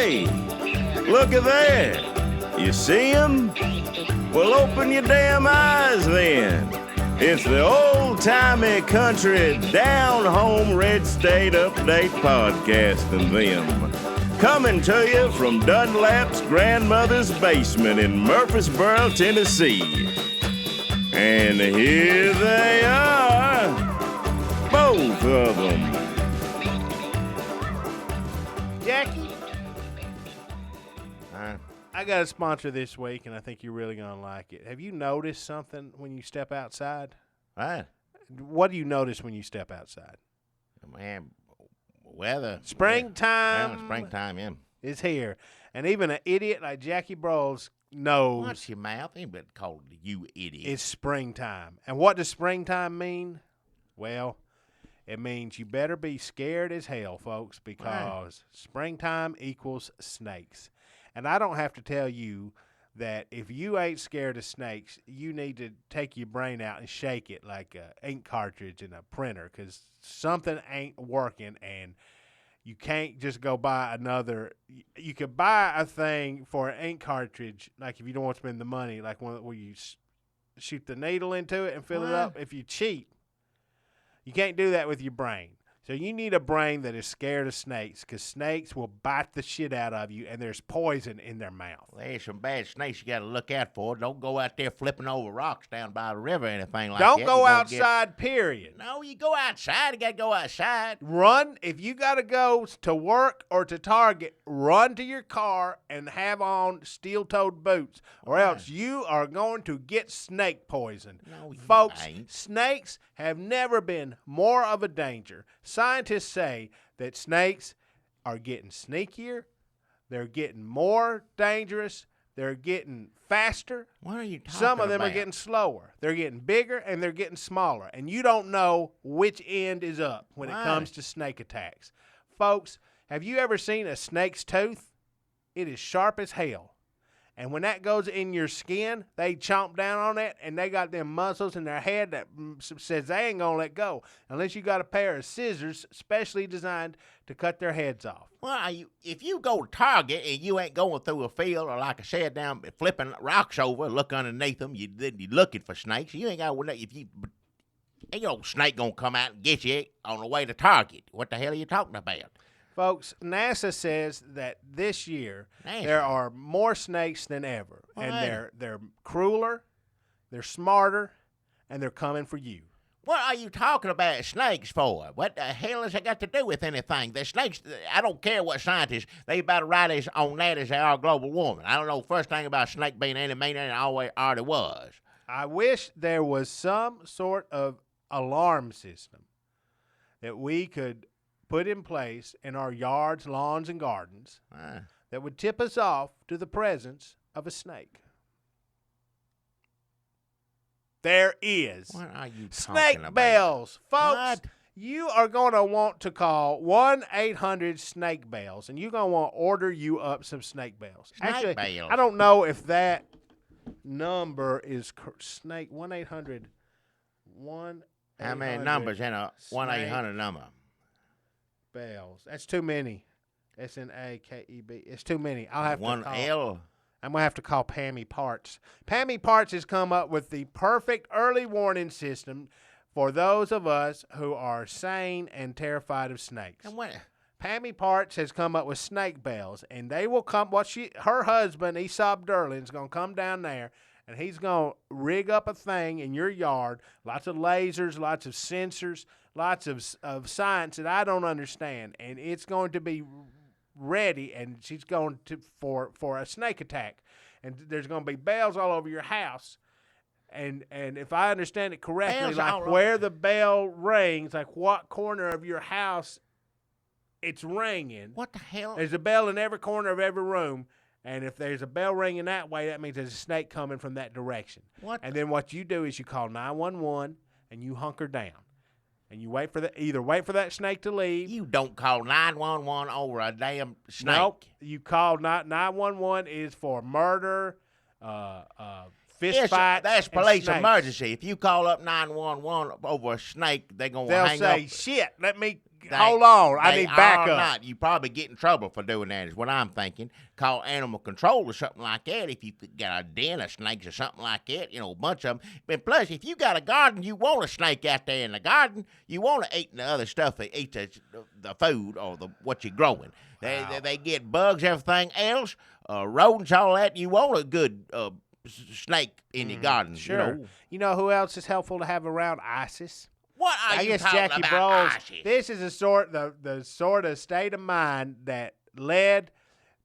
Hey, look at that. You see him? Well, open your damn eyes then. It's the old-timey country down-home red state update podcast and them. Coming to you from Dunlap's grandmother's basement in Murfreesboro, Tennessee. And here they are, both of them. Jackie, I got a sponsor this week, and I think you're really going to like it. Have you noticed something when you step outside? What do you notice when you step outside? Man, weather. Springtime. Yeah, springtime, yeah. Is here. And even an idiot like Jackie Brawls knows. Watch your mouth. Ain't been called you idiot. It's springtime. And what does springtime mean? Well, it means you better be scared as hell, folks, because springtime equals snakes. And I don't have to tell you that if you ain't scared of snakes, you need to take your brain out and shake it like an ink cartridge in a printer, because something ain't working, and you can't just go buy another. You could buy a thing for an ink cartridge, like if you don't want to spend the money, like one where you shoot the needle into it and fill it up. If you cheat, you can't do that with your brain. So you need a brain that is scared of snakes, because snakes will bite the shit out of you, and there's poison in their mouth. Well, there's some bad snakes you got to look out for. Don't go out there flipping over rocks down by the river or anything like that. Don't go outside, period. No, you go outside. You got to go outside. Run. If you got to go to work or to Target, run to your car and have on steel-toed boots, or else you are going to get snake poison. No, you Folks, ain't. Snakes have never been more of a danger. Scientists say that snakes are getting sneakier, they're getting more dangerous, they're getting faster. What are you talking about? Some of them are getting slower. They're getting bigger and they're getting smaller. And you don't know which end is up when it comes to snake attacks. Folks, have you ever seen a snake's tooth? It is sharp as hell. And when that goes in your skin, they chomp down on it, and they got them muscles in their head that says they ain't going to let go unless you got a pair of scissors specially designed to cut their heads off. Well, if you go to Target and you ain't going through a field, or like I said, down flipping rocks over, look underneath them, you're looking for snakes. You ain't got to, if you, ain't no snake going to come out and get you on the way to Target. What the hell are you talking about? Folks, NASA says that this year there are more snakes than ever, and they're crueler, they're smarter, and they're coming for you. What are you talking about snakes for? What the hell has that got to do with anything? The snakes, I don't care what scientists, they about right on that as they are global warming. I don't know the first thing about a snake being any meaner than it already was. I wish there was some sort of alarm system that we could put in place in our yards, lawns, and gardens that would tip us off to the presence of a snake. There is. What are you snake talking about? Bells. Folks, What? You are going to want to call 1-800-SNAKE-BELLS, and you're going to want to order you up some snake bells. Snake bells. I don't know if that number is snake 1-800. How many numbers in a 1-800 number? Bells. That's too many. SNAKEB. It's too many. I'll have to call. L. I'm going to have to call Pammy Parts. Pammy Parts has come up with the perfect early warning system for those of us who are sane and terrified of snakes. And what? Pammy Parts has come up with snake bells, and they will come. Her husband, Esob Durling, is going to come down there, and he's going to rig up a thing in your yard, lots of lasers, lots of sensors, lots of science that I don't understand, and it's going to be ready, and she's going to for a snake attack, and there's going to be bells all over your house, and if I understand it correctly, bells like where the bell rings, like what corner of your house it's ringing. What the hell? There's a bell in every corner of every room. And if there's a bell ringing that way, that means there's a snake coming from that direction. And then what you do is you call 911 and you hunker down. And you wait for that snake to leave. You don't call 911 over a damn snake. Nope. You call 911 is for murder, fist fights. That's police emergency. If you call up 911 over a snake, they'll say, hang up. shit, let me hold on. I They need are backup. not. You probably get in trouble for doing that, is what I'm thinking. Call animal control or something like that if you got a den of snakes or something like that, a bunch of them. But plus, if you got a garden, you want a snake out there in the garden. You want to eat the other stuff, eat the food or what you're growing. They get bugs, everything else, rodents, all that. You want a good snake in your garden. Sure. You know who else is helpful to have around? ISIS. What are I you guess talking Jackie about, Brawls. ISIS? This is the sort of state of mind that led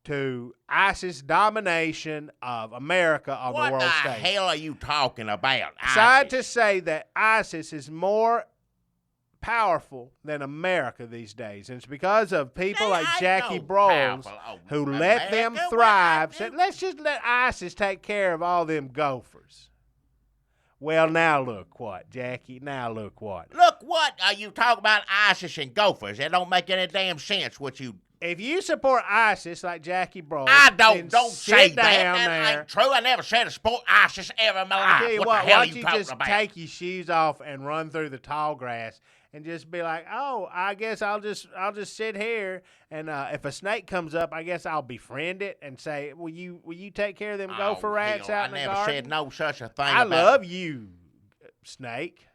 to ISIS domination of America on the world What the stage. hell are you talking about, ISIS? Scientists say that ISIS is more powerful than America these days, and it's because of people like Jackie Brawls who let them thrive. Said, let's just let ISIS take care of all them gophers. Well, now look what, Jackie. Now look what. Look, what are you talking about, ISIS and gophers? That don't make any damn sense. What you? If you support ISIS like Jackie Brawls, I then don't say sit that. down That there. ain't true. I never said to support ISIS ever in my I life. tell you What what, the hell why are don't you you talking just about? take your shoes off and run through the tall grass and just be like, oh, I guess I'll just sit here, and if a snake comes up, I guess I'll befriend it and say, will you take care of them gopher rats hell, out in the garden? I never said no such a thing. I about love you, snake.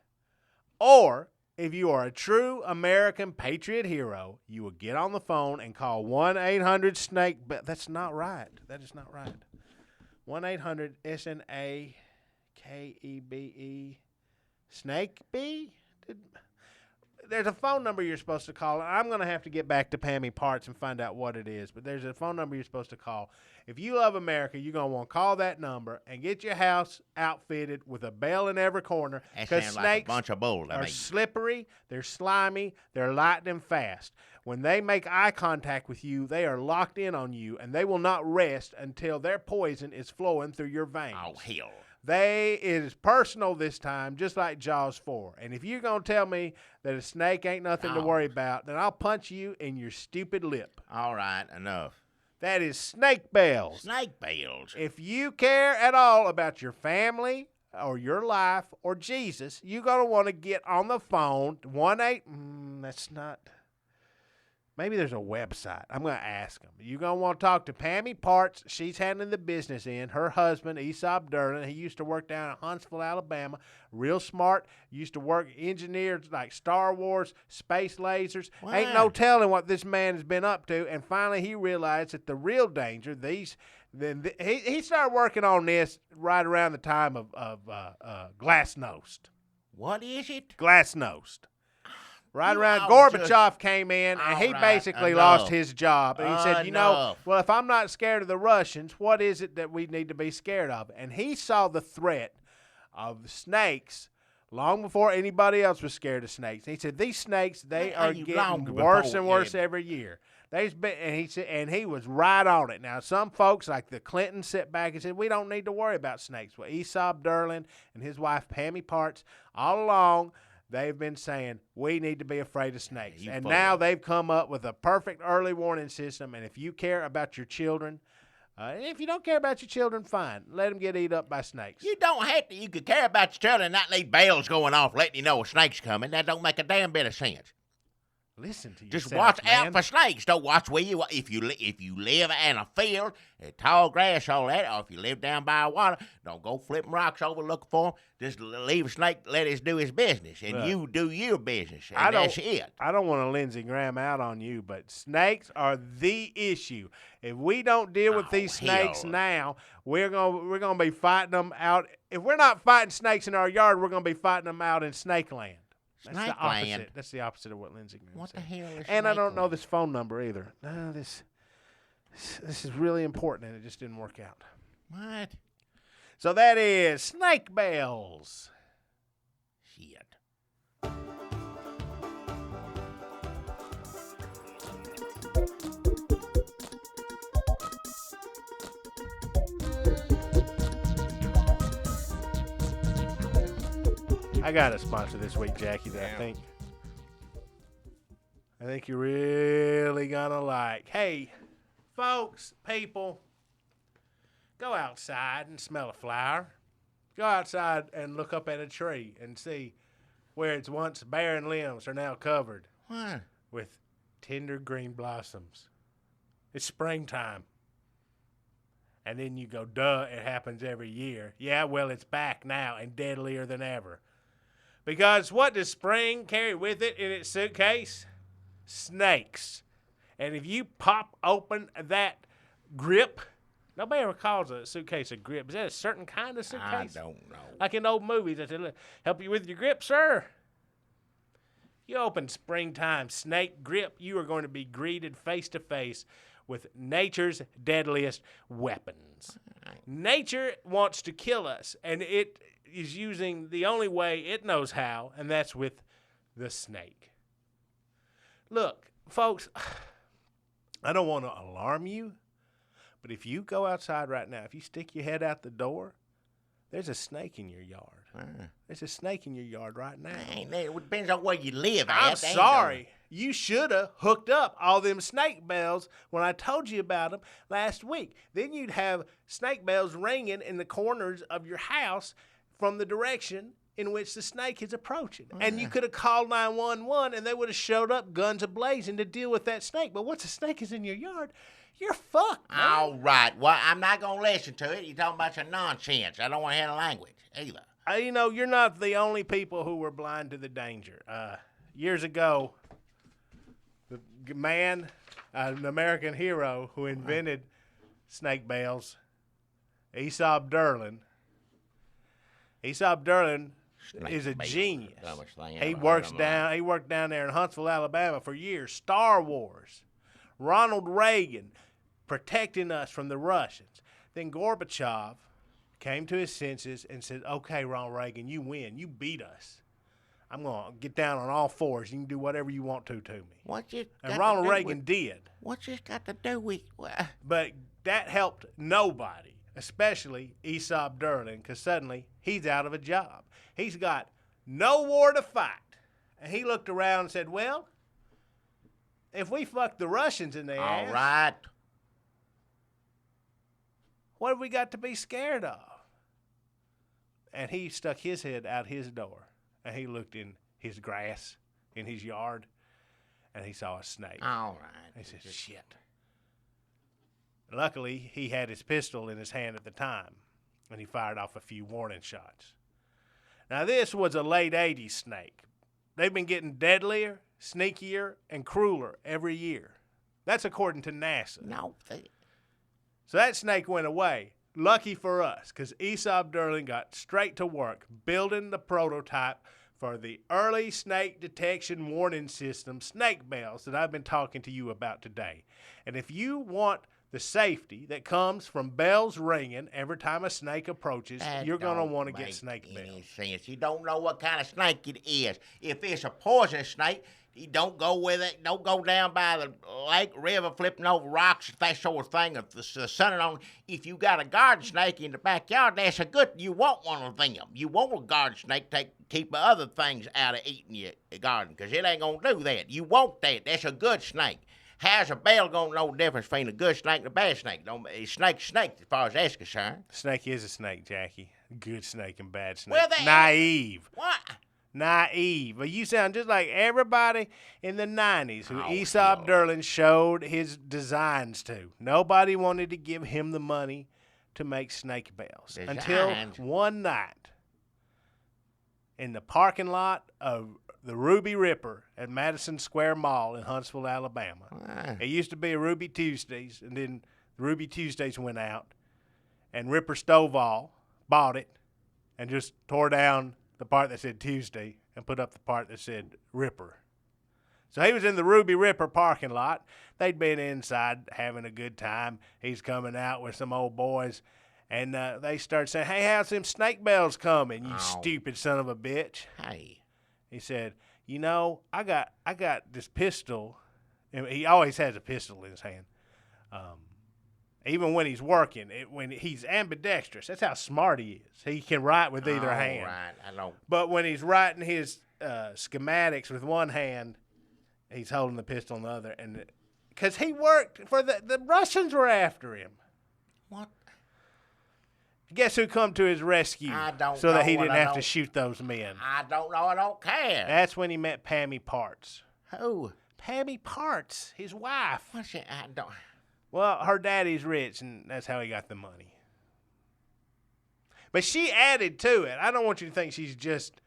Or if you are a true American patriot hero, you will get on the phone and call 1-800-SNAKE. But that's not right. That is not right. 1-800-SNAKEBE. Snake bee? There's a phone number you're supposed to call. I'm going to have to get back to Pammy Parts and find out what it is. But there's a phone number you're supposed to call. If you love America, you're going to want to call that number and get your house outfitted with a bell in every corner. That Because sounds like snakes a bunch of bull to are me. slippery, they're slimy, they're lightning fast. When they make eye contact with you, they are locked in on you, and they will not rest until their poison is flowing through your veins. Oh, hell. It is personal this time, just like Jaws 4. And if you're going to tell me that a snake ain't nothing to worry about, then I'll punch you in your stupid lip. All right, enough. That is snake bells. Snake bells. If you care at all about your family or your life or Jesus, you're going to want to get on the phone. That's not... Maybe there's a website. I'm going to ask them. You're going to want to talk to Pammy Parts. She's handling the business end. Her husband, Esob Durling, he used to work down in Huntsville, Alabama. Real smart. Used to work engineers like Star Wars, space lasers. Wow. Ain't no telling what this man has been up to. And finally, he realized that the real danger, he started working on this right around the time of Glasnost. What is it? Glasnost. Right You around all Gorbachev came in, and he All right, basically enough. lost his job. And he said, Enough. well, if I'm not scared of the Russians, what is it that we need to be scared of? And he saw the threat of snakes long before anybody else was scared of snakes. He said, these snakes, they How are you getting long worse before, and worse yeah. every year. And he was right on it. Now, some folks like the Clintons sit back and said, we don't need to worry about snakes. Well, Esob Durling and his wife, Pammy Parts, all along, they've been saying we need to be afraid of snakes. You And fool. now they've come up with a perfect early warning system. And if you care about your children, and if you don't care about your children, fine. Let them get eat up by snakes. You don't have to. You could care about your children and not need bells going off letting you know a snake's coming. That don't make a damn bit of sense. Listen to yourself, Just watch man. out for snakes. Don't watch where you. If you live in a field, tall grass, all that, or if you live down by water, don't go flipping rocks over looking for them. Just leave a snake, let it do his business, and Right. you do your business, and that's it. I don't want to Lindsey Graham out on you, but snakes are the issue. If we don't deal with these snakes hell. now, we're gonna be fighting them out. If we're not fighting snakes in our yard, we're gonna be fighting them out in Snake Land. That's Snake the opposite. Land? That's the opposite of what Lindsey Graham What said. the hell is And I Snake don't know Land? this phone number either. No, this is really important, and it just didn't work out. What? So that is Snake Bells. Shit. I got a sponsor this week, Jackie, that I think you're really gonna like. Hey, folks, people, go outside and smell a flower. Go outside and look up at a tree and see where its once barren limbs are now covered What? with tender green blossoms. It's springtime. And then you go, duh, it happens every year. Yeah, well, it's back now and deadlier than ever. Because what does spring carry with it in its suitcase? Snakes. And if you pop open that grip, nobody ever calls a suitcase a grip. Is that a certain kind of suitcase? I don't know. Like in old movies, they say, help you with your grip, sir. You open springtime snake grip, you are going to be greeted face to face with nature's deadliest weapons. Nature wants to kill us, and it is using the only way it knows how, and that's with the snake. Look, folks, I don't want to alarm you, but if you go outside right now, if you stick your head out the door, there's a snake in your yard. There's a snake in your yard right now. It depends on where you live. I'm sorry. You should have hooked up all them snake bells when I told you about them last week. Then you'd have snake bells ringing in the corners of your house from the direction in which the snake is approaching. And you could have called 911 and they would have showed up guns a-blazing to deal with that snake. But once a snake is in your yard, you're fucked, man. All right. Well, I'm not going to listen to it. You're talking about your nonsense. I don't want to hear the language either. You know, you're not the only people who were blind to the danger. Years ago, the man, an American hero who invented snake bells, Esob Durling. Esob Durling is a genius. He worked down there in Huntsville, Alabama for years. Star Wars. Ronald Reagan protecting us from the Russians. Then Gorbachev came to his senses and said, okay, Ronald Reagan, you win. You beat us. I'm going to get down on all fours. You can do whatever you want to me. And Ronald Reagan did. What's this got to do with... But that helped nobody, especially Esob Durling, because suddenly he's out of a job. He's got no war to fight. And he looked around and said, well, if we fuck the Russians in the ass... All right. What have we got to be scared of? And he stuck his head out his door, and he looked in his grass in his yard, and he saw a snake. All right. He said, shit. Luckily, he had his pistol in his hand at the time, and he fired off a few warning shots. Now, this was a late 80s snake. They've been getting deadlier, sneakier, and crueler every year. That's according to NASA. No. So that snake went away. Lucky for us, because Esob Durling got straight to work building the prototype for the early snake detection warning system, snake bells, that I've been talking to you about today. And if you want the safety that comes from bells ringing every time a snake approaches, you're going to want to get snake bells. Sense. You don't know what kind of snake it is. If it's a poisonous snake, you don't go with it. Don't go down by the lake, river, flipping over rocks, that sort of thing. If the sun is on, if you got a garden snake in the backyard, that's a good. You want one of them. You want a garden snake to keep other things out of eating your garden, because it ain't gonna do that. You want that. That's a good snake. How's a bell gonna know the difference between a good snake and a bad snake? Snake's snake, as far as that's concerned. Snake is a snake, Jackie. Good snake and bad snake. Well, naive. What? Naive. But you sound just like everybody in the 90s who Esob Durling showed his designs to. Nobody wanted to give him the money to make snake bells. Until one night in the parking lot of the Ruby Ripper at Madison Square Mall in Huntsville, Alabama. It used to be a Ruby Tuesdays, and then Ruby Tuesdays went out, and Ripper Stovall bought it and just tore down the part that said Tuesday and put up the part that said Ripper. So he was in the Ruby Ripper parking lot. They'd been inside having a good time. He's coming out with some old boys, and they started saying, hey, how's them snake bells coming, you stupid son of a bitch? Hey. He said, you know, I got this pistol. And he always has a pistol in his hand. Even when he's working, when he's ambidextrous, that's how smart he is. He can write with either hand. Right, I know. But when he's writing his schematics with one hand, he's holding the pistol in the other, and because he worked for the Russians were after him. What? Guess who come to his rescue? I don't so know that he what didn't I have to don't- shoot those men. I don't know. I don't care. That's when he met Pammy Parts. Who? Pammy Parts, his wife. What's that? I don't. Well, her daddy's rich, and that's how he got the money. But she added to it. I don't want you to think she's just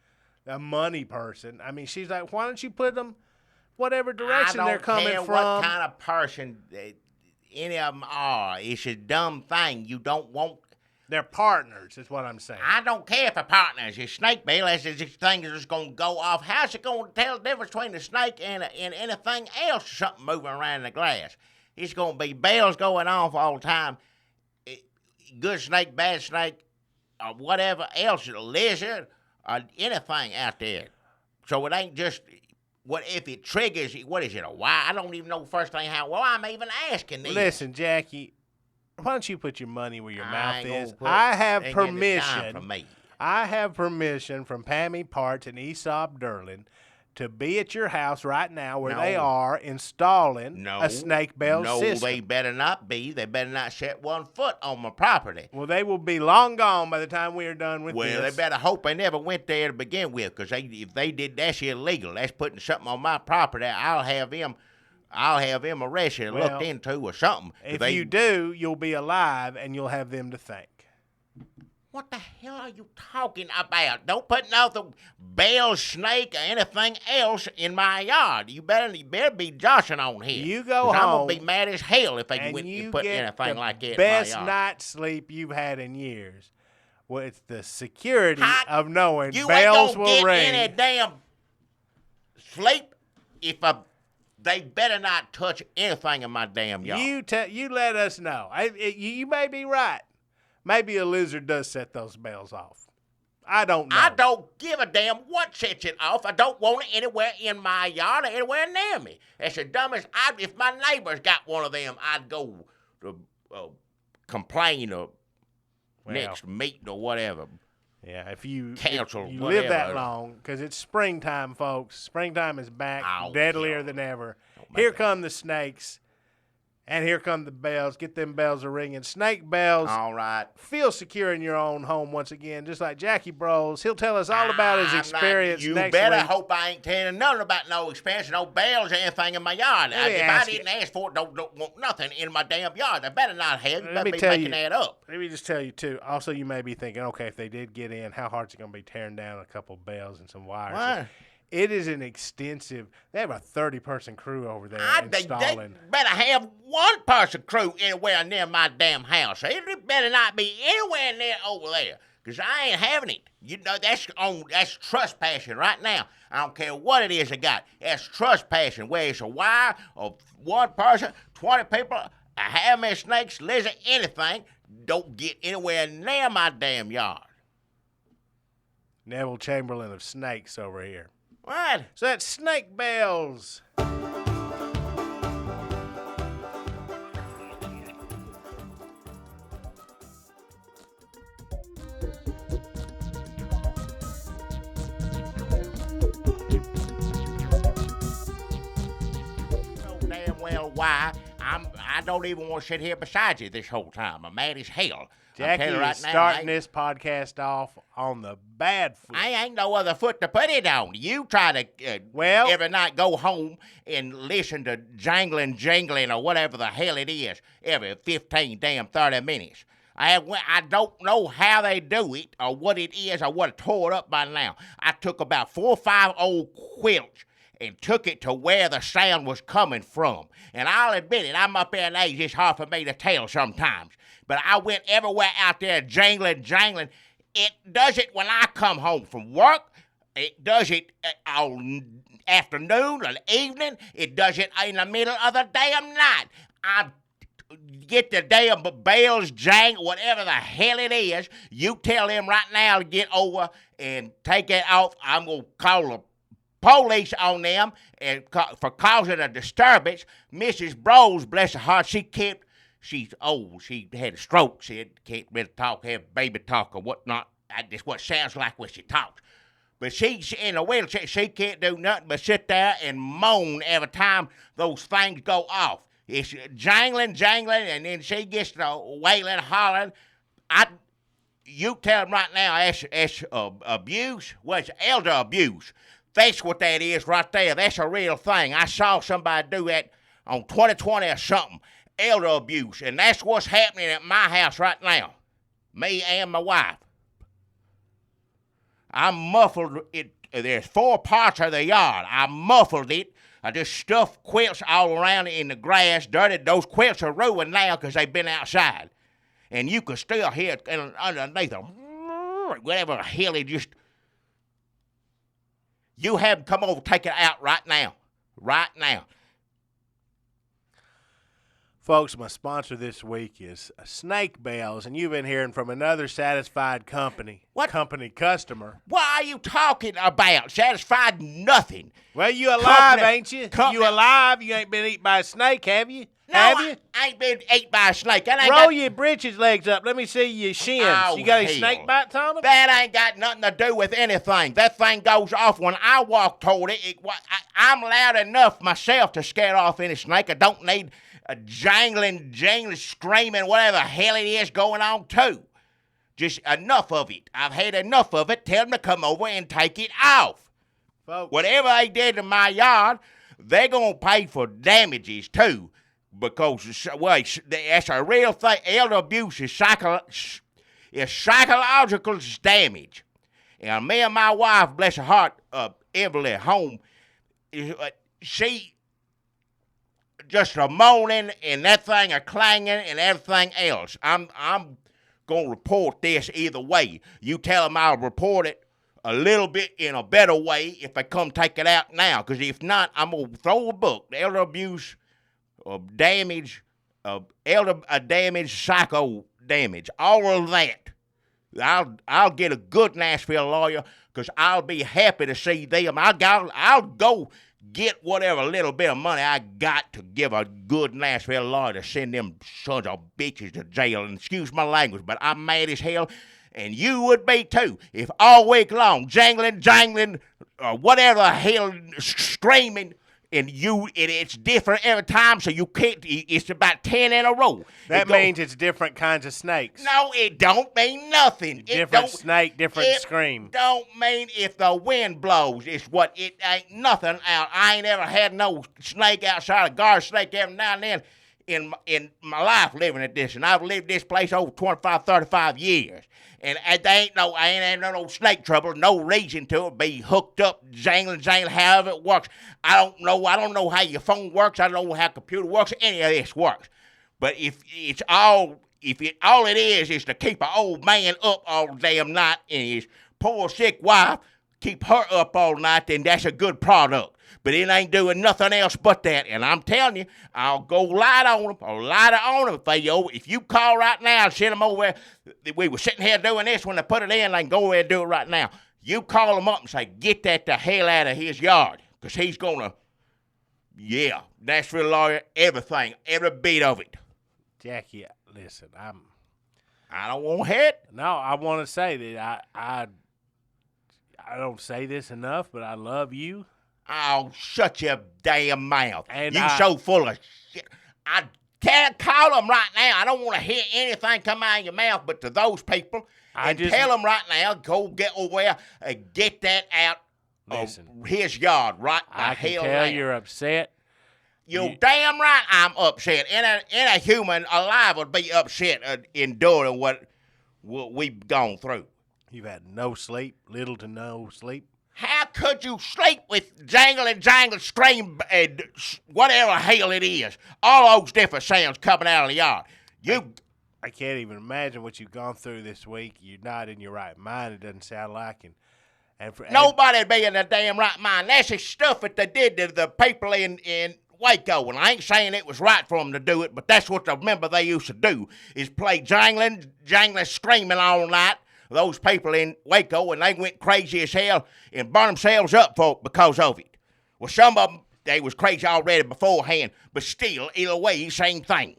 a money person. I mean, she's like, why don't you put them whatever direction they're coming I don't from? care what kind of person any of them are. It's a dumb thing. You don't want. They're partners, is what I'm saying. I don't care if they're partners. Your snake bill, that's this thing is just going to go off. How's it going to tell the difference between a snake and anything else, something moving around in the glass? It's going to be bells going off all the time. Good snake, bad snake, or whatever else, a lizard, or anything out there. So it ain't just, what if it triggers, what is it, a why? I don't even know first thing how, well, I'm even asking this. Listen, Jackie, why don't you put your money where your mouth is? Put, I have ain't getting a dime permission. from me. I have permission from Pammy Parts and Esob Durling to be at your house right now where they are installing a snake bell system. No, they better not be. They better not set 1 foot on my property. Well, they will be long gone by the time we are done with this. Well, they better hope they never went there to begin with, because if they did, that's illegal. That's putting something on my property. I'll have him arrested and looked into or something. If you do, you'll be alive and you'll have them to thank. What the hell are you talking about? Don't put nothing, bell, snake, or anything else in my yard. You better be joshing on here. You go home. I'm going to be mad as hell if they went and put anything like that in my yard. Best night's sleep you've had in years. Well, it's the security of knowing bells will ring. You ain't going to get any damn sleep if they better not touch anything in my damn yard. You let us know. You may be right. Maybe a lizard does set those bells off. I don't know. I don't give a damn what sets it off. I don't want it anywhere in my yard or anywhere near me. That's the dumbest. If my neighbors got one of them, I'd go to complain or next meeting or whatever. Yeah, if you live that long, because it's springtime, folks. Springtime is back, deadlier than ever. Here come the snakes. And here come the bells. Get them bells a-ringing. Snake bells. All right. Feel secure in your own home once again, just like Jackie Bros. He'll tell us all about his experience next week. You better hope I ain't telling nothing about no experience, no bells or anything in my yard. If I didn't ask for it, don't want nothing in my damn yard. I better not have. You better be making that up. Let me just tell you, too. Also, you may be thinking, okay, if they did get in, how hard is it going to be tearing down a couple bells and some wires? Why? It is an extensive. They have a 30-person crew over there installing. They better have 1-person crew anywhere near my damn house. It better not be anywhere near over there, because I ain't having it. You know, that's trespassing right now. I don't care what it is they got. That's trespassing, where it's a wire of 1 person, 20 people, how many snakes, lizard, anything, don't get anywhere near my damn yard. Neville Chamberlain of snakes over here. What? So that's snake bells. Damn well why I don't even want to sit here beside you this whole time. I'm mad as hell. Jackie is starting this podcast off on the bad foot. I ain't no other foot to put it on. You try to every night go home and listen to jangling or whatever the hell it is every 15 damn 30 minutes. I don't know how they do it or what it is. I would have tore it up by now. I took about 4 or 5 old quilts and took it to where the sound was coming from. And I'll admit it, I'm up there in age. It's hard for me to tell sometimes. But I went everywhere out there jangling. It does it when I come home from work. It does it on afternoon or evening. It does it in the middle of the damn night. I get the damn bells jangle, whatever the hell it is. You tell them right now to get over and take it off. I'm going to call the police on them and for causing a disturbance. Mrs. Bros, bless her heart, she's old. She had a stroke. She can't really talk, have baby talk or whatnot. That's what sounds like when she talks. But she in a wheelchair, she can't do nothing but sit there and moan every time those things go off. It's jangling, and then she gets to wailing, hollering. You tell them right now, that's abuse. Well, it's elder abuse. That's what that is right there. That's a real thing. I saw somebody do that on 2020 or something. Elder abuse. And that's what's happening at my house right now. Me and my wife. I muffled it. There's 4 parts of the yard. I muffled it. I just stuffed quilts all around it in the grass. Dirty. Those quilts are ruined now because they've been outside. And you could still hear it underneath them. Whatever the hell it just... You have them come over, take it out right now. Right now. Folks, my sponsor this week is Snake Bells, and you've been hearing from another satisfied company customer. What are you talking about? Satisfied nothing. Well, you alive, Company- ain't you? You alive? You ain't been eaten by a snake, have you? No, have you? I ain't been ate by a snake. That ain't Roll got, your britches legs up. Let me see your shins. Oh, you got any hell. snake bites on them? That ain't got nothing to do with anything. That thing goes off when I walk toward it. I'm loud enough myself to scare off any snake. I don't need a jangling, screaming, whatever the hell it is going on too. Just enough of it. I've had enough of it. Tell them to come over and take it off. Folks, Whatever they did to my yard, they're going to pay for damages too. Because, that's a real thing. Elder abuse is psychological damage. And me and my wife, bless her heart, Evelyn at home, she just a moaning and that thing a clanging and everything else. I'm going to report this either way. You tell them I'll report it a little bit in a better way if they come take it out now. Because if not, I'm going to throw a book, the elder abuse of damage, damage, psycho damage, all of that. I'll get a good Nashville lawyer because I'll be happy to see them. I'll go get whatever little bit of money I got to give a good Nashville lawyer to send them sons of bitches to jail. And excuse my language, but I'm mad as hell, and you would be too if all week long jangling, whatever the hell, screaming. And it's different every time, so you can't. It's about 10 in a row. that means it's different kinds of snakes. No, it don't mean nothing. Different snake, different scream. Don't mean if the wind blows. It's what it ain't nothing out. I ain't ever had no snake outside, a garden snake every now and then in my life living at this, and I've lived this place over 25, 35 years. And I ain't had no snake trouble, no reason to it. Be hooked up, jangling, however it works. I don't know how your phone works. I don't know how computer works. Any of this works. But if all it is to keep an old man up all damn night and his poor sick wife keep her up all night, then that's a good product. But it ain't doing nothing else but that. And I'm telling you, I'll go light on them. I'll light it on them. If you call right now and send them over there, we were sitting here doing this when they put it in, they can go over there and do it right now. You call them up and say, get that the hell out of his yard. Because he's going to, Nashville lawyer, everything, every bit of it. Jackie, listen, I don't want to hear it. No, I want to say that I don't say this enough, but I love you. Oh, shut your damn mouth. And you so full of shit. I can't call them right now. I don't want to hear anything come out of your mouth, but to those people, tell them right now, go get over there and get that out of his yard right the I hell can tell now. you're upset. You're damn right I'm upset. Any human alive would be upset enduring what we've gone through. You've had no sleep, little to no sleep. How could you sleep with jangling, scream, and whatever hell it is? All those different sounds coming out of the yard. I can't even imagine what you've gone through this week. You're not in your right mind, it doesn't sound like. Nobody'd be in their damn right mind. That's the stuff that they did to the people in Waco. And I ain't saying it was right for them to do it, but that's what I remember they used to do, is play jangling, screaming all night. Those people in Waco, and they went crazy as hell and burned themselves up because of it. Well, some of them, they was crazy already beforehand, but still, either way, same thing.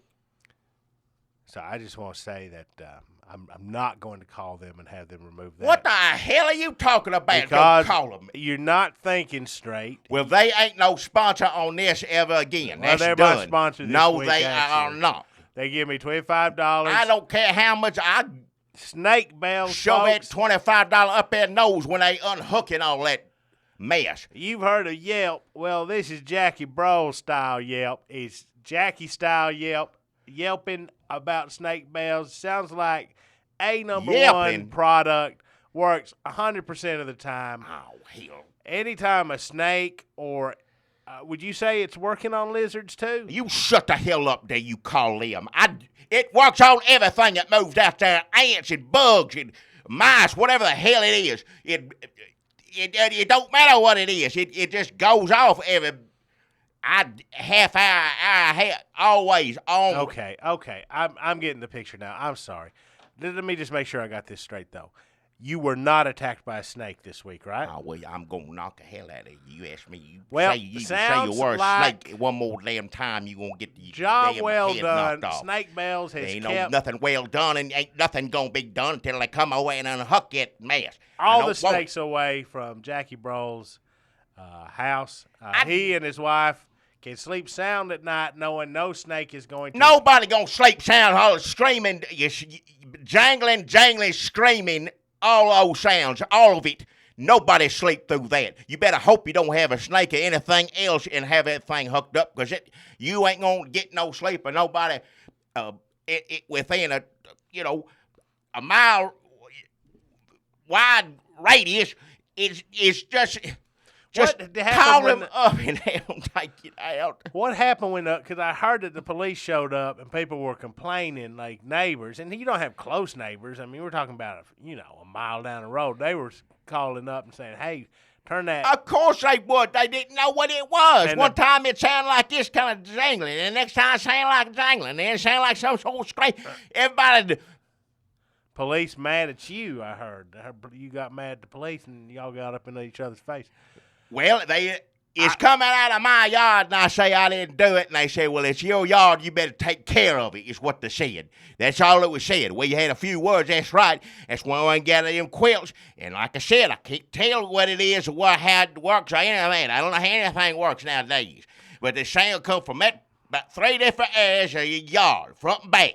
So I just want to say that I'm not going to call them and have them remove that. What the hell are you talking about? Because Don't call them. You're not thinking straight. Well, they ain't no sponsor on this ever again. Well, That's they're done. my sponsor this no, week, they actually. are not. They give me $25. I don't care how much I Snake bells, shove that folks. $25 up their nose when they unhooking all that mess. You've heard of Yelp. Well, this is Jackie Broll style Yelp. It's Jackie style Yelp. Yelping about snake bells. Sounds like a number one product. Works 100% of the time. Oh, hell. Anytime a snake or would you say it's working on lizards too? You shut the hell up there, you call them. It works on everything that moves out there. Ants and bugs and mice, whatever the hell it is. It don't matter what it is. It just goes off every half hour, always on. Okay. I'm getting the picture now. I'm sorry. Let me just make sure I got this straight though. You were not attacked by a snake this week, right? Oh, well, I'm going to knock the hell out of you. You ask me. You say your word like snake one more damn time, you going to get the job damn well head done. knocked off. Snake Bells has ain't kept... nothing well done, and ain't nothing going to be done until they come away and unhook that mess. All the snakes away from Jackie Broll's house. He and his wife can sleep sound at night knowing no snake is going to... Nobody going to sleep sound, all screaming, jangling, screaming, all those sounds, all of it. Nobody sleep through that. You better hope you don't have a snake or anything else and have that thing hooked up, because you ain't going to get no sleep, or nobody within a mile wide radius is just call them up and have them take it out. What happened when, because I heard that the police showed up and people were complaining, like neighbors, and you don't have close neighbors. I mean, we're talking about, a mile down the road. They were calling up and saying, hey, turn that. Of course they would. They didn't know what it was. And one time it sounded like this kind of jangling, and the next time it sounded like jangling, then it sounded like some sort of scream. Everybody... Police mad at you, I heard. You got mad at the police, and y'all got up in each other's face. Well, it's coming out of my yard, and I say I didn't do it, and they say, well, it's your yard, you better take care of it, is what they said. That's all it was said. We had a few words, that's right. That's when we got them quilts, and like I said, I can't tell what it is or how it works or anything. I don't know how anything works nowadays. But the sound come from about 3 different areas of your yard, front and back.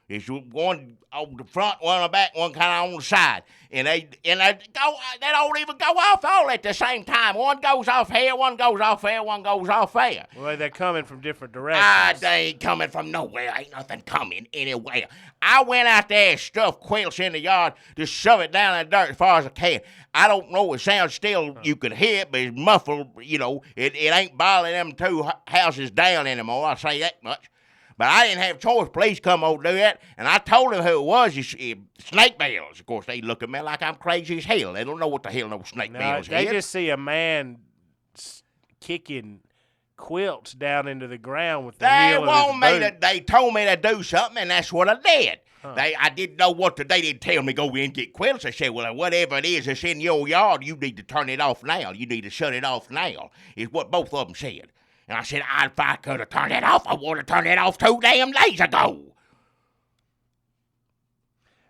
There's one on the front, one on the back, one kind of on the side. And they don't even go off all at the same time. One goes off here, one goes off there, one goes off there. Well, they're coming from different directions. They ain't coming from nowhere. Ain't nothing coming anywhere. I went out there and stuffed quilts in the yard to shove it down in the dirt as far as I can. I don't know, it sounds still, you could hear it, but it's muffled, it ain't bothering them 2 houses down anymore, I'll say that much. But I didn't have a choice. Police come over to do that, and I told them who it was. Snake bells. Of course, they look at me like I'm crazy as hell. They don't know what the hell no snake bells They is. just see a man kicking quilts down into the ground with the heel of his boot. They told me to do something, and that's what I did. Huh. I didn't know what to do. They didn't tell me go in and get quilts. They said, well, whatever it is that's in your yard, you need to turn it off now. You need to shut it off now, is what both of them said. And I said, if I could have turned it off, I would have turned it off 2 damn days ago.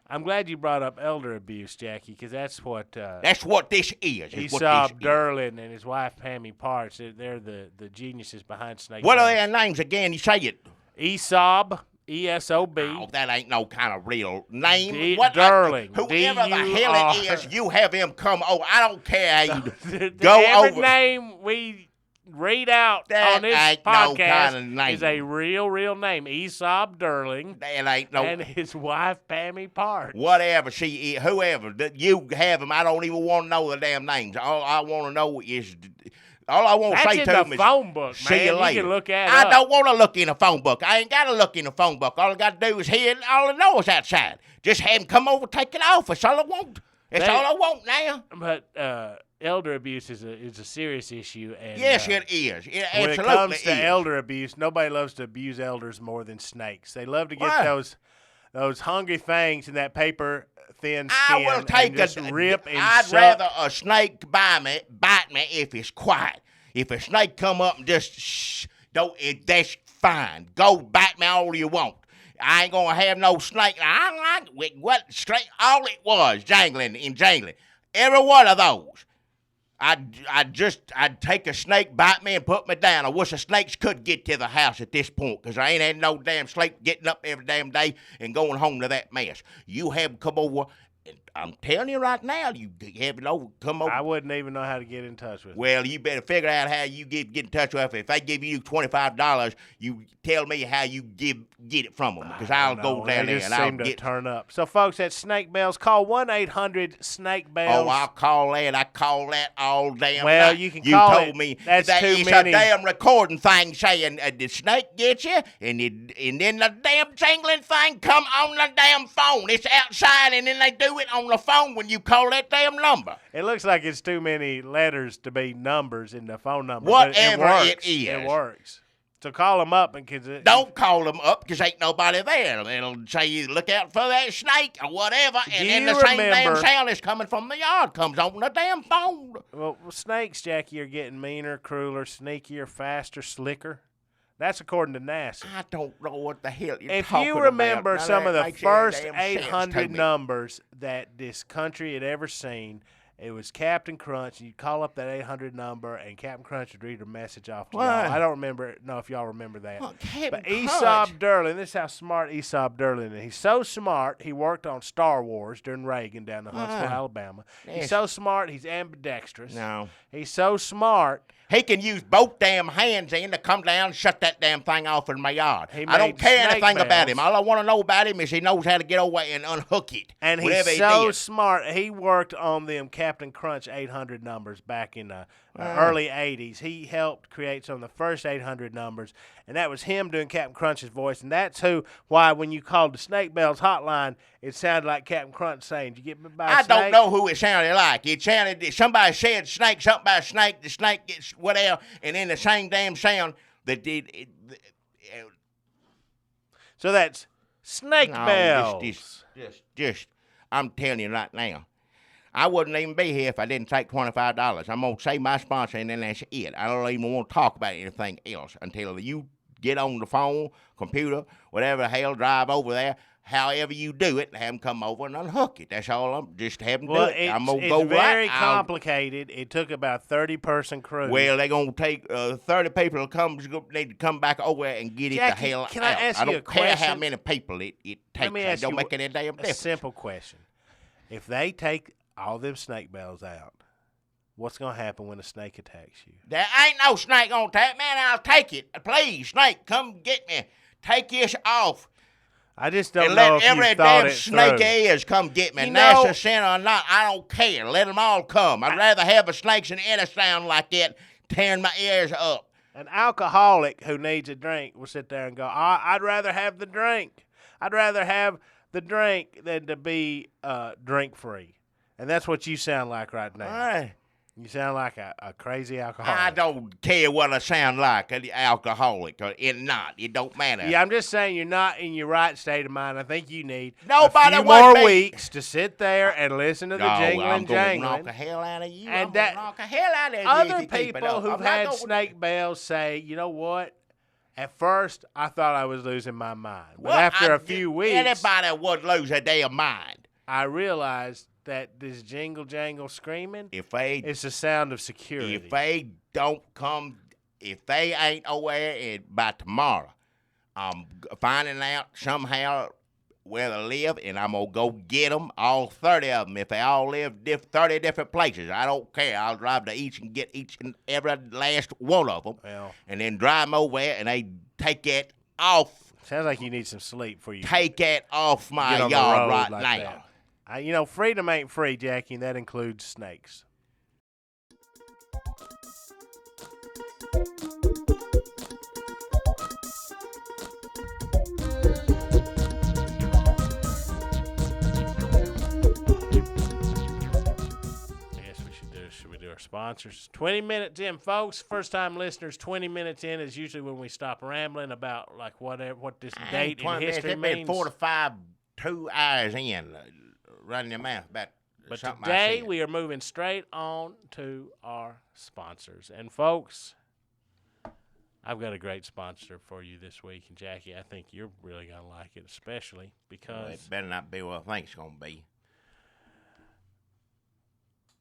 I'm glad you brought up elder abuse, Jackie, because that's what this is. Esob Durling and his wife, Pammy Parts, they're the geniuses behind Snake. What are their names again? You say it. Esob, E-S-O-B. Oh, that ain't no kind of real name. Durling. Whoever the hell it is, you have him come over. I don't care how you go over. Every name we read out on this podcast is a real name. Esob Durling. That ain't no. And his wife, Pammy Parts. Whatever whoever you have them, I don't even want to know the damn names. All I want to know is. All I want to say to them is, phone book, see man. you later. You can look at it. I don't want to look in a phone book. I ain't got to look in a phone book. All I got to do is hear it. All I know is outside. Just have him come over, take it off. That's all I want. That's all I want now. But elder abuse is a serious issue. And, yes, it is. It when it comes to elder abuse, nobody loves to abuse elders more than snakes. They love to get those hungry things in that paper thin skin. I will take rip and I'd suck. rather a snake bite me if it's quiet. If a snake come up and just shh, that's fine. Go bite me all you want. I ain't gonna have no snake. What straight? All it was jangling and jangling. Every one of those. I'd take a snake, bite me, and put me down. I wish the snakes could get to the house at this point, because I ain't had no damn snake getting up every damn day and going home to that mess. You have them come over I'm telling you right now, you have it over, come over. I wouldn't even know how to get in touch with them. Well, you better figure out how you get in touch with them. If they give you $25, you tell me how you get it from them, because I'll go down there and I'll seem to turn up. So, folks, at Snake Bells, call 1-800-SNAKE-BELLS. Oh, I call that all damn Well, night. you can call it. Told me That's that too it's many. a damn recording thing saying the snake gets you, and then the damn jingling thing come on the damn phone. It's outside, and then they do it on the phone when you call that damn number. It looks like it's too many letters to be numbers in the phone number. Whatever but it is. It works. So call them up and don't call them up because ain't nobody there. It'll say you look out for that snake or whatever, and then the same damn sound is coming from the yard comes on the damn phone. Well, snakes, Jackie, are getting meaner, crueler, sneakier, faster, slicker. That's according to NASA. I don't know what the hell you're if talking you remember about. some of the first 800 numbers that this country had ever seen, it was Captain Crunch. You'd call up that 800 number, and Captain Crunch would read a message off to y'all. I don't know if y'all remember that. But Esob Durling, this is how smart Esob Durling is. He's so smart, he worked on Star Wars during Reagan down in Huntsville, Alabama. He's so smart, he's ambidextrous. No. He's so smart. He can use both damn hands to come down and shut that damn thing off in my yard. I don't care anything about him. All I want to know about him is he knows how to get away and unhook it. And he's so smart. He worked on them Captain Crunch 800 numbers back in the early 80s. He helped create some of the first 800 numbers, and that was him doing Captain Crunch's voice. And that's why when you called the Snake Bells hotline, it sounded like Captain Crunch saying, "Did you get me by a snake?" I don't know who it sounded like. It sounded, somebody said snake, something about a snake, the snake gets whatever, and then the same damn sound that did it. So that's Snake Bells. Just, I'm telling you right now, I wouldn't even be here if I didn't take $25. I'm going to say my sponsor, and then that's it. I don't even want to talk about anything else until you get on the phone, computer, whatever the hell, drive over there. However you do it, have them come over and unhook it. That's all. I'm just having to do it. I'm going to go right. It's very complicated. It took about 30-person crew. Well, they're going to take 30 people need to come back over and get Jackie, it the hell out. Can I ask you a question? I don't care how many people it takes. Let me ask don't you make any damn difference. A simple question. If they take all them snake bells out, what's going to happen when a snake attacks you? There ain't no snake going to attack me, and I'll take it. Please, snake, come get me. Take this off. I just don't and know if every you thought damn it snake through. is come get me. You NASA know, Center or not, I don't care. Let them all come. I'd rather have a snakes than any sound like that tearing my ears up. An alcoholic who needs a drink will sit there and go, I'd rather have the drink. I'd rather have the drink than to be drink-free. And that's what you sound like right now. All right. You sound like a crazy alcoholic. I don't care what I sound like, an alcoholic or not. It don't matter. Yeah, I'm just saying you're not in your right state of mind. I think you need Nobody a few more weeks to sit there and listen to the jangling, jangling. Knock the hell out of you. And I'm that knock the hell out of you. Other people who've had snake bells say, you know what? At first, I thought I was losing my mind. But after a few weeks, anybody would lose a damn mind. I realized that this jingle jangle screaming, it's the sound of security. If they don't come, if they ain't aware by tomorrow, I'm finding out somehow where they live, and I'm going to go get them, all 30 of them. If they all live 30 different places, I don't care. I'll drive to each and get each and every last one of them, and then drive them over there, and they take that off. Sounds like you need some sleep for you. Take that off my yard right now. That. You know, freedom ain't free, Jackie, and that includes snakes. Should we do our sponsors? 20 minutes in, folks. First-time listeners, 20 minutes in is usually when we stop rambling about like what this date in history means. It's been 4 to 5, 2 hours in. Running your mouth about but something. Today we are moving straight on to our sponsors. And folks, I've got a great sponsor for you this week. And Jackie, I think you're really going to like it, especially because it better not be what I think it's going to be.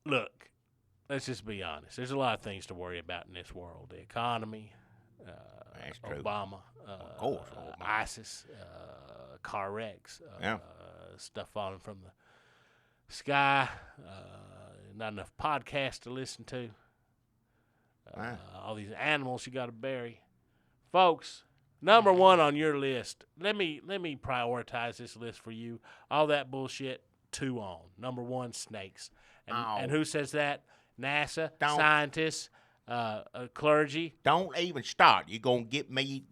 Look, let's just be honest. There's a lot of things to worry about in this world. The economy, Obama, of course, ISIS, car wrecks, stuff falling from Sky, not enough podcasts to listen to. All these animals you got to bury. Folks, number one on your list. Let me prioritize this list for you. All that bullshit, 2 on. Number 1, snakes. And who says that? NASA, scientists, clergy. Don't even start. You're going to get me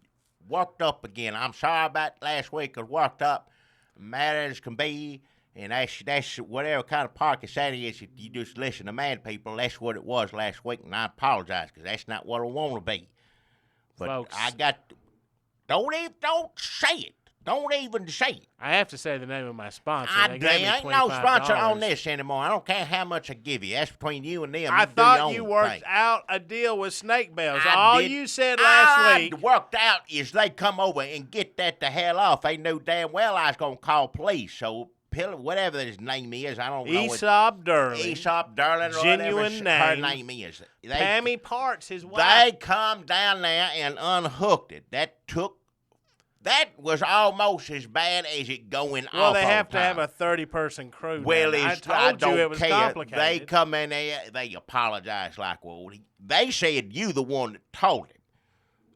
worked up again. I'm sorry about last week. I was worked up, mad as can be. And that's whatever kind of podcast that is. If you just listen to mad people, that's what it was last week, and I apologize because that's not what I want to be. But folks, don't say it. Don't even say it. I have to say the name of my sponsor. There ain't no sponsor on this anymore. I don't care how much I give you. That's between you and them. I thought you worked out a deal with snake bells. All you said last week. Worked out is they come over and get that the hell off. They knew damn well I was going to call police. So whatever his name is, I don't know. Esob Durling. Esob Durling, genuine name. Her name is. Pammy Parts, his wife. They come down there and unhooked it. That was almost as bad as it going off. Well, they have to have a 30-person crew. Well, I told you it was complicated. They come in there, they apologize like, well, they said you the one that told him.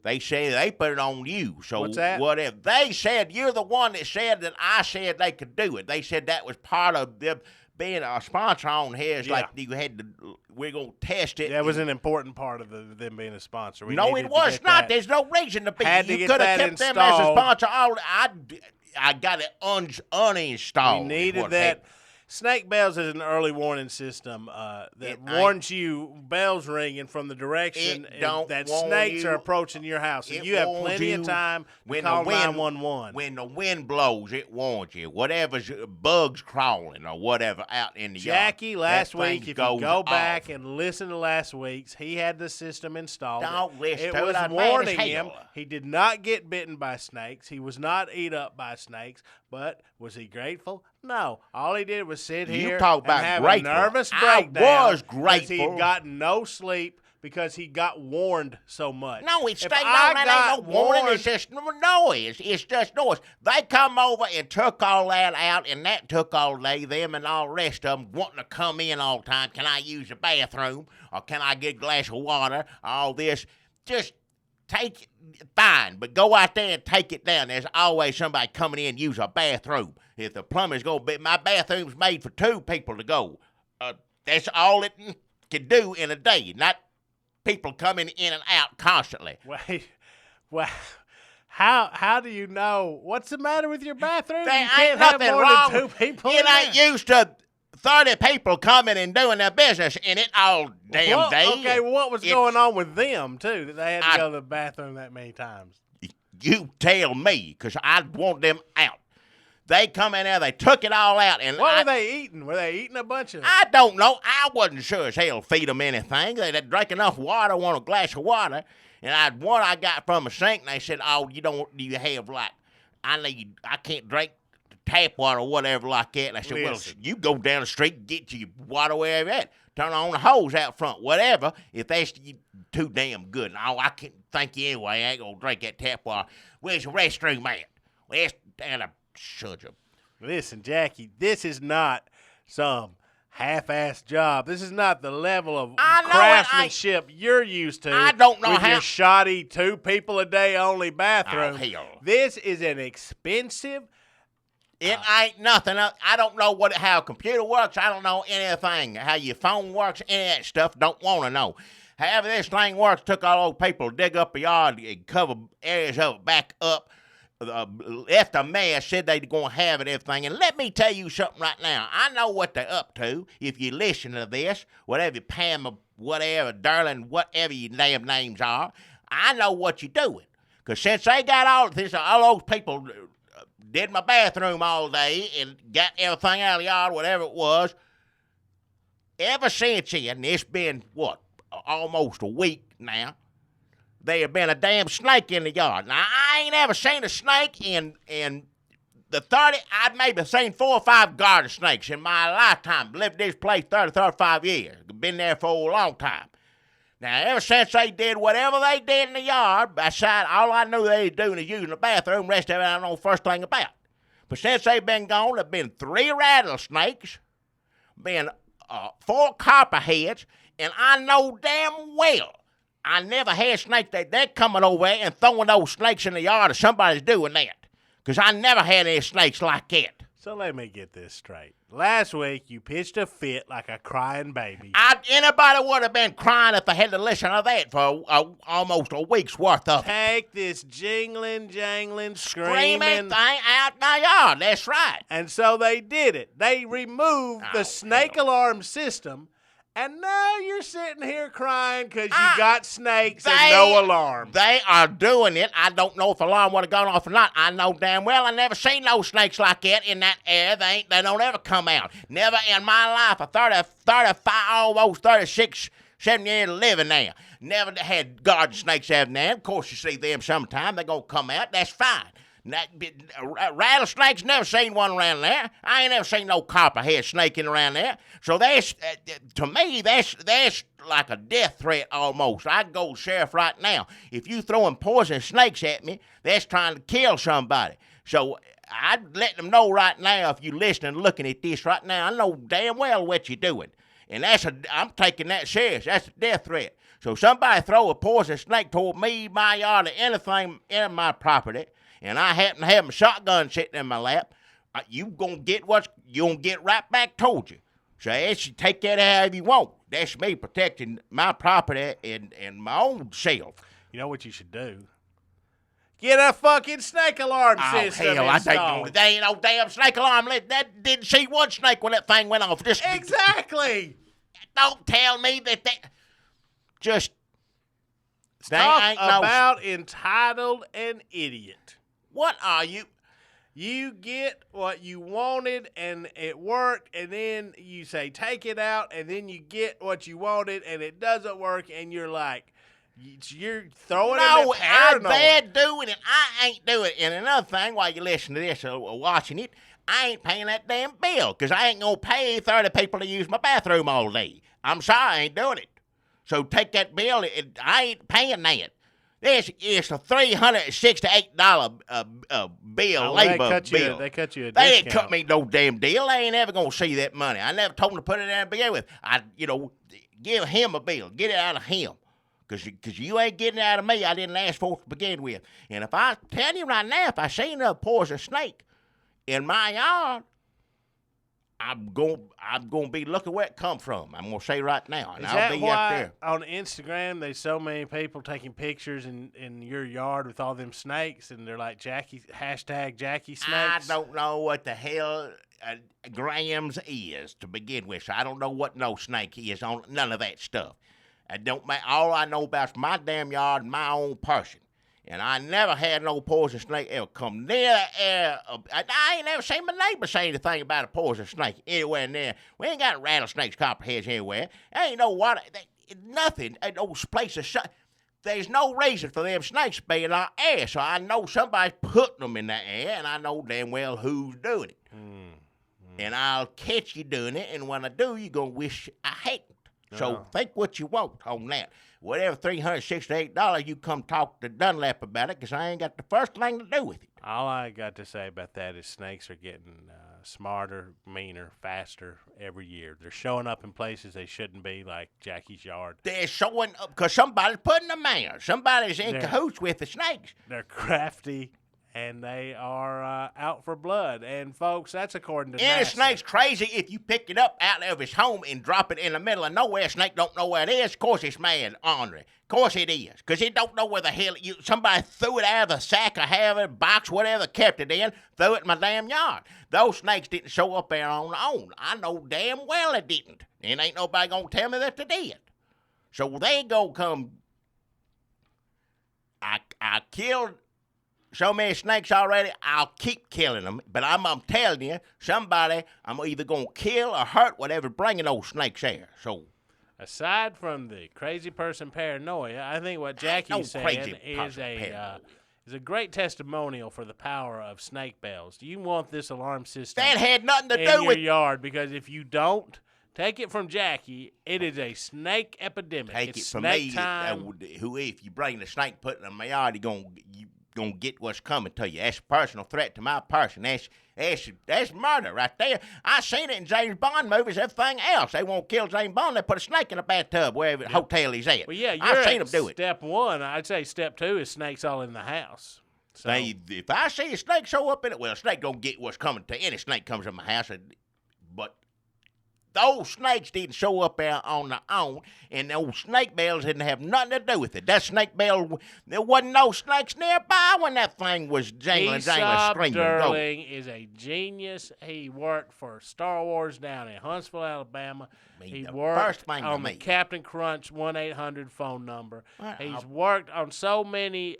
They said they put it on you. So what's that? Whatever. They said you're the one that said that I said they could do it. They said that was part of them being a sponsor on here. It's like you had to. We're gonna test it. That was an important part of them being a sponsor. No, it was not. There's no reason to be. You could have kept them as a sponsor. I got it uninstalled. We needed that. Snake bells is an early warning system that warns you bells ringing from the direction that snakes are approaching your house. And you have plenty of time to call 911. When the wind blows, it warns you. Whatever's bugs crawling or whatever out in the yard. Jackie, last week, if you go back and listen to last week's, he had the system installed. Don't listen to it. It was warning him. He did not get bitten by snakes. He was not eat up by snakes. But was he grateful? No. All he did was sit here and have a nervous breakdown. I was grateful. He had gotten no sleep because he got warned so much. No, it's ain't no warning. It's just noise. It's just noise. They come over and took all that out, and that took all day. Them and all the rest of them wanting to come in all the time. Can I use the bathroom? Or can I get a glass of water? All this. Just take it, fine, but go out there and take it down. There's always somebody coming in and use a bathroom. If the plumber's going to be, my bathroom's made for 2 people to go. That's all it can do in a day, not people coming in and out constantly. Wait, well, how do you know? What's the matter with your bathroom? There you can't ain't nothing have more wrong. than 2 people It ain't used to 30 people coming and doing their business in it all damn day. Okay, what was going on with them, too, that they had to go to the bathroom that many times? You tell me, because I want them out. They come in there, they took it all out. And what were they eating? Were they eating a bunch of... I don't know. I wasn't sure as hell feed them anything. They drank enough water, want a glass of water. And I got from a sink, and they said, do you have, like, I can't drink tap water or whatever like that. And I said, Listen. Well, you go down the street and get your water wherever at. Turn on the hose out front, whatever. If that's too damn good. No, I can't thank you anyway. I ain't going to drink that tap water. Where's the restroom at? Well, it's down a shut up. Listen, Jackie, this is not some half-assed job. This is not the level of craftsmanship you're used to. I don't know with your shoddy 2 people a day only bathroom. Oh, hell. This is an expensive... It ain't nothing. I don't know how a computer works. I don't know anything. How your phone works, any of that stuff. Don't want to know. However this thing works, took all those people to dig up a yard and cover areas of it back up. Left a mess, said they going to have it, everything. And let me tell you something right now. I know what they're up to. If you listen to this, whatever, Pam, whatever, Durling, whatever your damn names are, I know what you're doing. Because since they got all those people did my bathroom all day and got everything out of the yard, whatever it was, ever since then, it's been, almost a week now, there have been a damn snake in the yard. Now, I ain't ever seen a snake in the 30, I've maybe seen 4 or 5 garden snakes in my lifetime. Lived this place 30, 35 years. Been there for a long time. Now, ever since they did whatever they did in the yard, beside all I knew they was doing is using the bathroom, rest of it I don't know the first thing about. But since they've been gone, there have been 3 rattlesnakes, been 4 copperheads, and I know damn well I never had snakes. They're coming over there and throwing those snakes in the yard, or somebody's doing that. Because I never had any snakes like that. So let me get this straight. Last week, you pitched a fit like a crying baby. Anybody would have been crying if they had to listen to that for almost a week's worth of it. Take this jingling, jangling, Screaming screaming thing out in the yard. That's right. And so they did it. They removed the snake alarm system, and now you're sitting here crying because you got snakes and no alarm. They are doing it. I don't know if the alarm would have gone off or not. I know damn well I never seen no snakes like that in that area. They don't ever come out. Never in my life. 35, almost 36, 7 years living there. Never had garden snakes out there. Of course, you see them sometime. They're going to come out. That's fine. Rattlesnakes, never seen one around there. I ain't never seen no copperhead snaking around there. So that's, to me, that's like a death threat almost. I'd go sheriff right now. If you throwing poison snakes at me, that's trying to kill somebody. So I'd let them know right now, if you listening and looking at this right now, I know damn well what you're doing. And I'm taking that serious. That's a death threat. So somebody throw a poison snake toward me, my yard, or anything in my property, and I happen to have my shotgun sitting in my lap, you gonna get right back toward you. So you take that however you want. That's me protecting my property and my own self. You know what you should do? Get a fucking snake alarm system installed. There ain't no damn snake alarm. That didn't see one snake when that thing went off. Exactly. Don't tell me that just talk about entitled and idiot. What are you? You get what you wanted and it worked, and then you say take it out, and then you get what you wanted and it doesn't work, and you're like, you're throwing it at paranoid. No, they're doing it. I ain't doing it. And another thing, while you listen to this or watching it, I ain't paying that damn bill because I ain't going to pay 30 people to use my bathroom all day. I'm sorry, I ain't doing it. So take that bill. I ain't paying that. It's a $368 bill, labor bill. They cut you a discount. They didn't cut me no damn deal. They ain't ever going to see that money. I never told them to put it in to begin with. Give him a bill. Get it out of him. Because you ain't getting it out of me. I didn't ask for it to begin with. And if I tell you right now, if I see another poison snake in my yard, I'm gonna be looking where it come from. I'm gonna say right now, and I'll be up there. On Instagram, there's so many people taking pictures in your yard with all them snakes, and they're like Jackie snakes. I don't know what the hell grams is to begin with. So I don't know what no snake is on none of that stuff. All I know about is my damn yard and my own person. And I never had no poison snake ever come near the air. I ain't never seen my neighbor say anything about a poison snake anywhere near. We ain't got rattlesnakes, copperheads anywhere. There ain't no water. Nothing. Those places. There's no reason for them snakes being in our air. So I know somebody's putting them in the air, and I know damn well who's doing it. And I'll catch you doing it, and when I do, you're going to wish I hadn't. So think what you want on that. Whatever $368, you come talk to Dunlap about it, because I ain't got the first thing to do with it. All I got to say about that is snakes are getting smarter, meaner, faster every year. They're showing up in places they shouldn't be, like Jackie's yard. They're showing up because somebody's putting them there. Somebody's in cahoots with the snakes. They're crafty, and they are out for blood. And, folks, that's according to NASA. And a snake's crazy if you pick it up out of his home and drop it in the middle of nowhere. A snake don't know where it is. Of course it's mad, ornery. Of course it is, because it don't know where the hell somebody threw it out of the sack or have it, box, whatever, kept it in, threw it in my damn yard. Those snakes didn't show up there on their own. I know damn well it didn't. And ain't nobody going to tell me that they did. So they go come. I killed so many snakes already, I'll keep killing them. But I'm telling you, somebody I'm either going to kill or hurt whatever bringing those snakes there. So, aside from the crazy person paranoia, I think what Jackie's saying is a great testimonial for the power of snake bells. Do you want this alarm system that had nothing to in do your with yard? Because if you don't, take it from Jackie. It is a snake epidemic. Take it's it from snake me. Time. If you bring the snake, put it in my yard, you're going gonna get what's coming to you. That's a personal threat to my person. That's murder right there. I seen it in James Bond movies, everything else. They won't kill James Bond. They put a snake in a bathtub wherever hotel he's at. Well, yeah, I seen them do it. Step one. I'd say step two is snakes all in the house. So, If I see a snake show up in it, well, a snake gonna get what's coming to any snake comes in my house. But those snakes didn't show up there on their own, and those snake bells didn't have nothing to do with it. That snake bell, there wasn't no snakes nearby when that thing was jangling, Esob screaming. Durling is a genius. He worked for Star Wars down in Huntsville, Alabama. He worked on the Captain Crunch 1-800 phone number. He's worked on so many.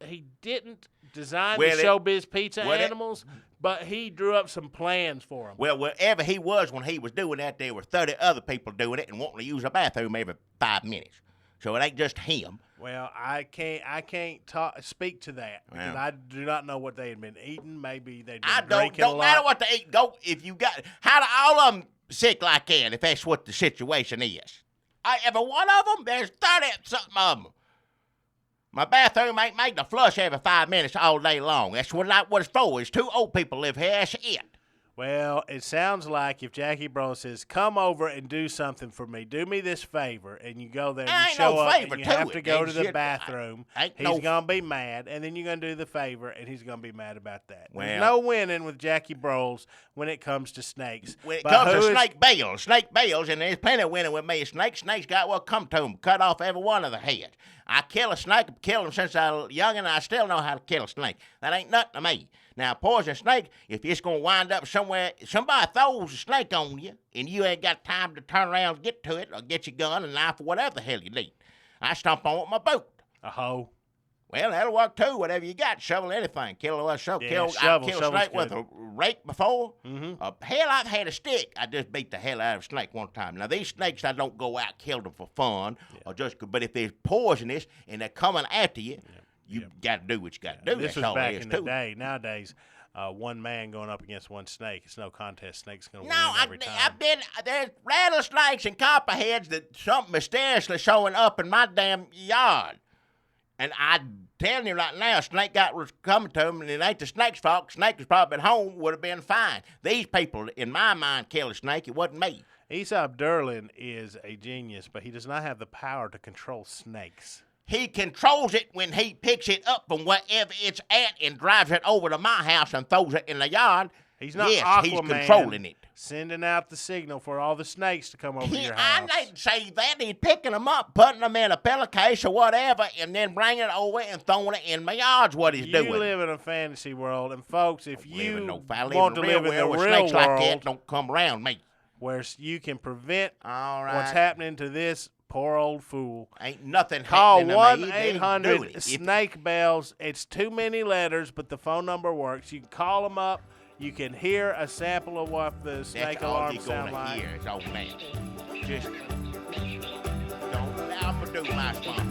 He didn't design the Showbiz Pizza animals, but he drew up some plans for them. Well, wherever he was when he was doing that, there were 30 other people doing it and wanting to use a bathroom every 5 minutes. So it ain't just him. Well, I can't speak to that because I do not know what they had been eating. Maybe they'd been drinking a lot. Don't matter what they eat. Go if you got. How do all of them sick like that? If that's what the situation is, every one of them. There's 30-something of them. My bathroom ain't made to flush every 5 minutes all day long. That's what it's for. It's 2 old people live here. That's it. Well, it sounds like if Jackie Bro says, come over and do something for me, do me this favor, and you go there and you show up and you have to go to the bathroom, he's going to be mad, and then you're going to do the favor, and he's going to be mad about that. There's no winning with Jackie Bros when it comes to snakes. When it comes to snake bells, and there's plenty of winning with me. Snakes got what come to them, cut off every one of the heads. I kill a snake, I've killed them since I was young, and I still know how to kill a snake. That ain't nothing to me. Now, a poison snake, if it's going to wind up somewhere, somebody throws a snake on you, and you ain't got time to turn around and get to it, or get your gun and knife or whatever the hell you need. I stomp on it with my boot. A hoe. Well, that'll work too, whatever you got. Shovel anything. I killed a snake with a rake before. Mm-hmm. Hell, I've had a stick. I just beat the hell out of a snake one time. Now, these snakes, I don't go out kill them for fun, but if they're poisonous and they're coming after you, you got to do what you got to do. This was back in the day. Nowadays, one man going up against one snake. It's no contest. Snake's going to win every time. There's rattlesnakes and copperheads that something mysteriously showing up in my damn yard. And I'm telling you right now, a snake was coming to him, and it ain't the snake's fault. Snake was probably at home, would have been fine. These people, in my mind, killed a snake. It wasn't me. Esob Durling is a genius, but he does not have the power to control snakes. He controls it when he picks it up from wherever it's at and drives it over to my house and throws it in the yard. He's not Aquaman, he's controlling it. Sending out the signal for all the snakes to come over to your house. I didn't say that. He's picking them up, putting them in a pillowcase or whatever, and then bringing it over and throwing it in my yard's what he's doing. You live in a fantasy world, and folks, if you want to live in the real world, like that don't come around me, where you can prevent what's happening to this poor old fool. Ain't nothing Call 1-800 Bells. It's too many letters, but the phone number works. You can call them up. You can hear a sample of what the snake alarm sound like. Hear is old man. Just don't allow me to do my sponsor.